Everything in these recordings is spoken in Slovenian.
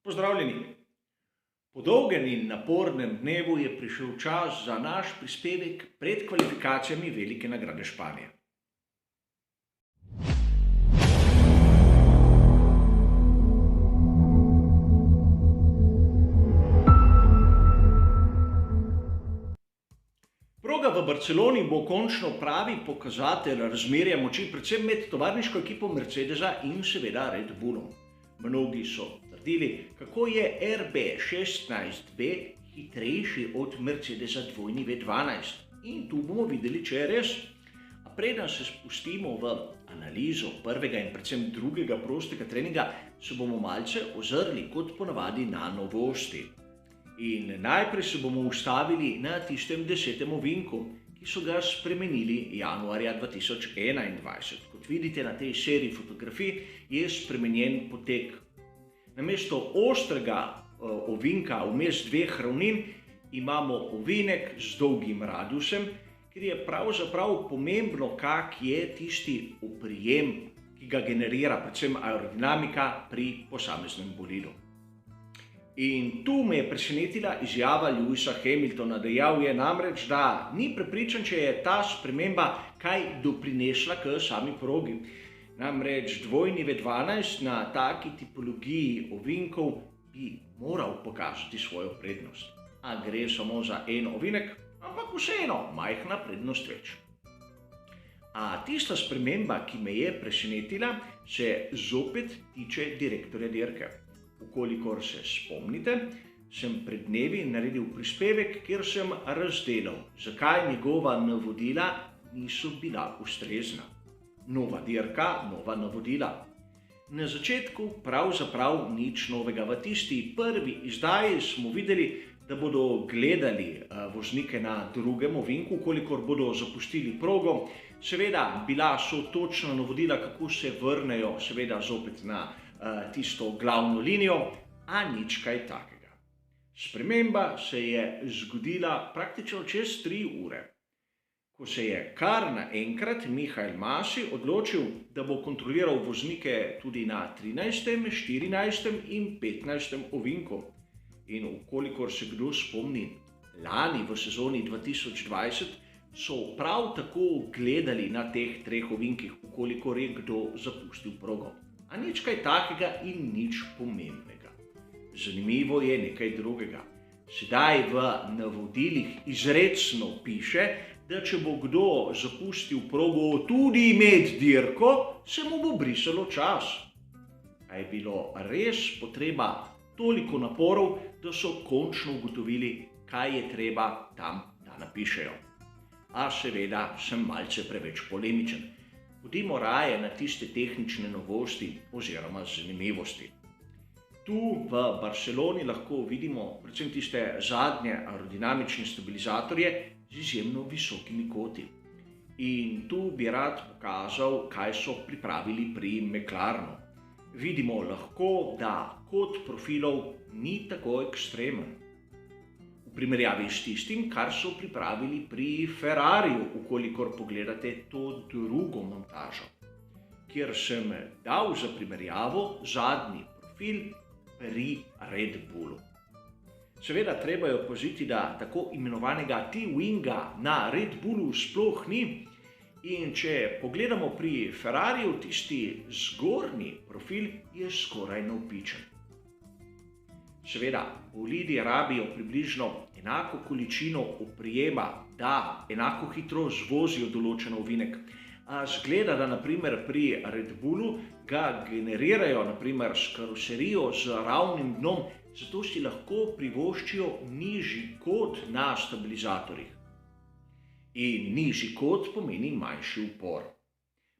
Pozdravljeni! Po dolgem in napornem dnevu je prišel čas za naš prispevek pred kvalifikacijami Velike nagrade Španije. Proga v Barceloni bo končno pravi pokazatelj razmerja moči, predvsem med tovarniško ekipo Mercedesa in seveda Red Bullom. Mnogi so trdili, kako je RB16B hitrejši od Mercedesa W12. In tu bomo videli, če je res. A preden se spustimo v analizo prvega in predvsem drugega prostega treninga, se bomo malce ozrli kot ponavadi na novosti. In najprej se bomo ustavili na tistem 10. ovinku, ki so ga spremenili januarja 2021. Kot vidite na tej seriji fotografij je spremenjen potek. Namesto ostrega ovinka vmes dveh ravnin imamo ovinek z dolgim radiusem, kjer je pravzaprav pomembno, kak je tisti oprijem, ki ga generira predvsem aerodinamika pri posameznem bolidu. In tu me je presenetila izjava Lewisa Hamiltona. Dejal je namreč, da ni prepričan, če je ta sprememba kaj doprinesla k sami progi. Namreč W12 na taki tipologiji ovinkov bi moral pokazati svojo prednost. A gre samo za en ovinek, ampak vseeno majhna prednost več. A tista sprememba, ki me je presenetila, se zopet tiče direktorja dirke. Vkolikor se spomnite, sem pred dnevi naredil prispevek, kjer sem razdelal, zakaj njegova navodila niso bila ustrezna. Nova dirka, nova navodila. Na začetku pravzaprav nič novega. V tisti prvi izdaji smo videli, da bodo gledali voznike na drugem ovinku, kolikor bodo zapustili progo. Seveda bila so točna navodila, kako se vrnejo seveda zopet na tisto glavno linijo, a nič kaj takega. Sprememba se je zgodila praktično čez 3 ure, ko se je kar naenkrat Michael Masi odločil, da bo kontroliral voznike tudi na 13., 14. in 15. ovinku. In vkolikor se kdo spomni, lani v sezoni 2020 so prav tako gledali na teh 3 ovinkih, vkolikor je kdo zapustil progo. A nič kaj takega in nič pomembnega. Zanimivo je nekaj drugega. Sedaj v navodilih izrecno piše, da če bo kdo zapustil progo tudi med dirko, se mu bo brisalo čas. A je bilo res potreba toliko naporov, da so končno ugotovili, kaj je treba tam, da napišejo. A seveda sem malce preveč polemičen. Pojdimo raje na tiste tehnične novosti oziroma zanimivosti. Tu v Barceloni lahko vidimo predvsem tiste zadnje aerodinamične stabilizatorje z izjemno visokimi koti. In tu bi rad pokazal, kaj so pripravili pri McLarenu. Vidimo lahko, da kot profilov ni tako ekstremen v primerjavi s tistim, kar so pripravili pri Ferrariju, ukolikor pogledate to drugo montažo, kjer sem dal za primerjavo zadnji profil pri Red Bullu. Seveda treba je opaziti, da tako imenovanega T-winga na Red Bullu sploh ni. In če pogledamo pri Ferrariju, tisti zgornji profil je skoraj navpičen. Seveda, bolidi rabijo približno enako količino oprijema, da enako hitro zvozijo določen ovinek. A zgleda, da naprimer pri Red Bullu ga generirajo naprimer s karoserijo z ravnim dnom, zato si lahko privoščijo nižji kot na stabilizatorjih. In nižji kot pomeni manjši upor.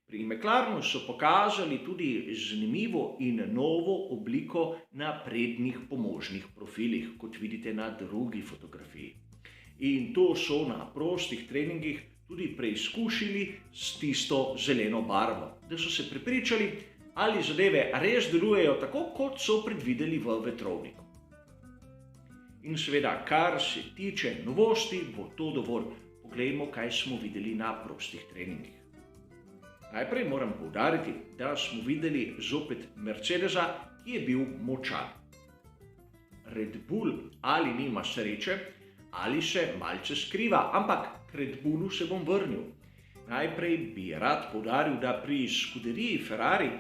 Pri McLarenu so pokazali tudi zanimivo in novo obliko na prednjih pomožnih profilih, kot vidite na drugi fotografiji. In to so na prostih treningih tudi preizkušili s tisto zeleno barvo, da so se prepričali, ali zadeve res delujejo tako, kot so predvideli v vetrovniku. In seveda, kar se tiče novosti, bo to dovolj. Poglejmo, kaj smo videli na prostih treningih. Najprej moram poudariti, da smo videli zopet Mercedesa, ki je bil močan. Red Bull ali nima sreče, ali se malce skriva, ampak k Red Bullu se bom vrnil. Najprej bi rad poudaril, da pri skuderiji Ferrari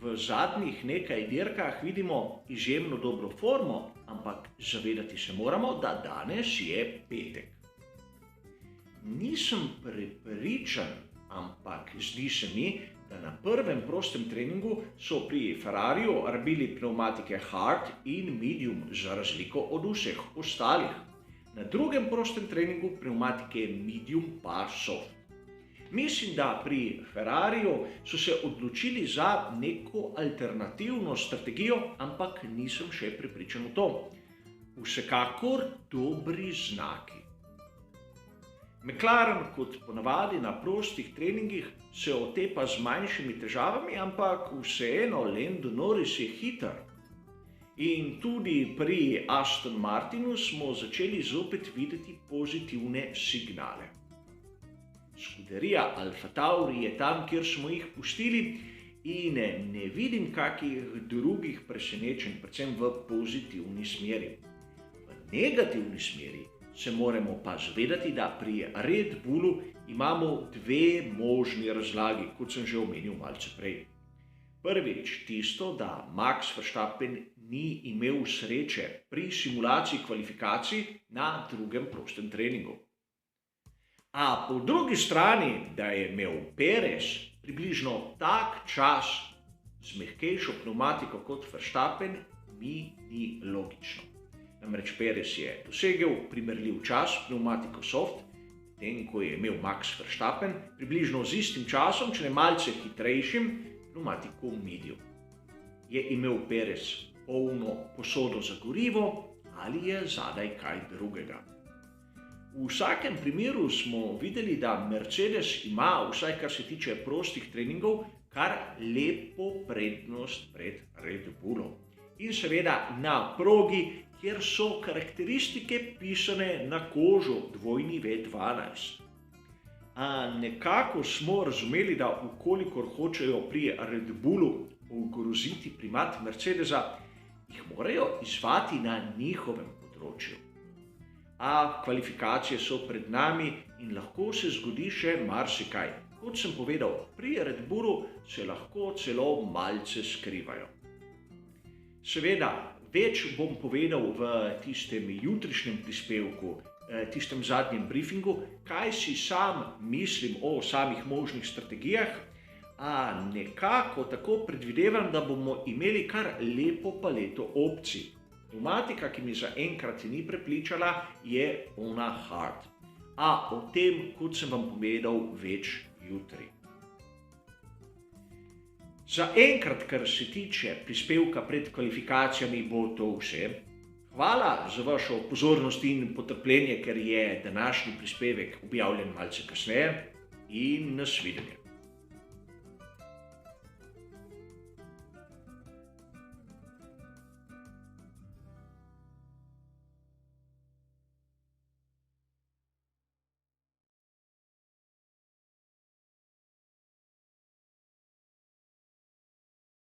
v zadnjih nekaj dirkah vidimo izjemno dobro formo, ampak zavedati se moramo, da danes je petek. Nisem prepričan, ampak zdi se mi, da na prvem prostem treningu so pri Ferrariju rabili pnevmatike hard in medium za razliko od vseh ostalih. Na drugem prostem treningu pnevmatike medium pa soft. Mislim, da pri Ferrariju so se odločili za neko alternativno strategijo, ampak nisem še prepričan v to. Vsekakor dobri znaki. McLaren kot ponavadi na prostih treningih se otepa z manjšimi težavami, ampak vseeno Lando Norris je hiter. In tudi pri Aston Martinu smo začeli zopet videti pozitivne signale. Skuderija Alfa Tauri je tam, kjer smo jih pustili in ne vidim kakih drugih presenečenj, predvsem v pozitivni smeri. V negativni smeri se moramo pa zavedati, da pri Red Bullu imamo dve možni razlagi, kot sem že omenil malce prej. Prvič tisto, da Max Verstappen ni imel sreče pri simulaciji kvalifikacij na drugem prostem treningu. A po drugi strani, da je imel Perez približno tak čas z mehkejšo pnevmatiko kot Verstappen, mi ni logično. Namreč Perez je dosegel primerljiv čas pnevmatiko soft, medtem ko je imel Max Verstappen približno z istim časom, če ne malce hitrejšim, pnevmatiko medium. Je imel Perez polno posodo za gorivo ali je zadaj kaj drugega? V vsakem primeru smo videli, da Mercedes ima, vsaj kar se tiče prostih treningov, kar lepo prednost pred Red Bullom. In seveda na progi, kjer so karakteristike pisane na kožo dvojni V12. A nekako smo razumeli, da ukolikor hočejo pri Red Bullu ogroziti primat Mercedesa, jih morajo izvati na njihovem področju. A kvalifikacije so pred nami in lahko se zgodi še marsikaj. Kot sem povedal, pri Red Bullu se lahko celo malce skrivajo. Seveda, več bom povedal v tistem jutrišnjem prispevku, tistem zadnjem briefingu, kaj si sam mislim o samih možnih strategijah, a nekako tako predvidevam, da bomo imeli kar lepo paleto opcij. Pneumatika, ki mi zaenkrat ni prepričala, je ona hard. A o tem, kot sem vam povedal, več jutri. Zaenkrat, kar se tiče prispevka pred kvalifikacijami, bo to vse. Hvala za vašo pozornost in potrpljenje, ker je današnji prispevek objavljen malce kasneje in nasvidenje.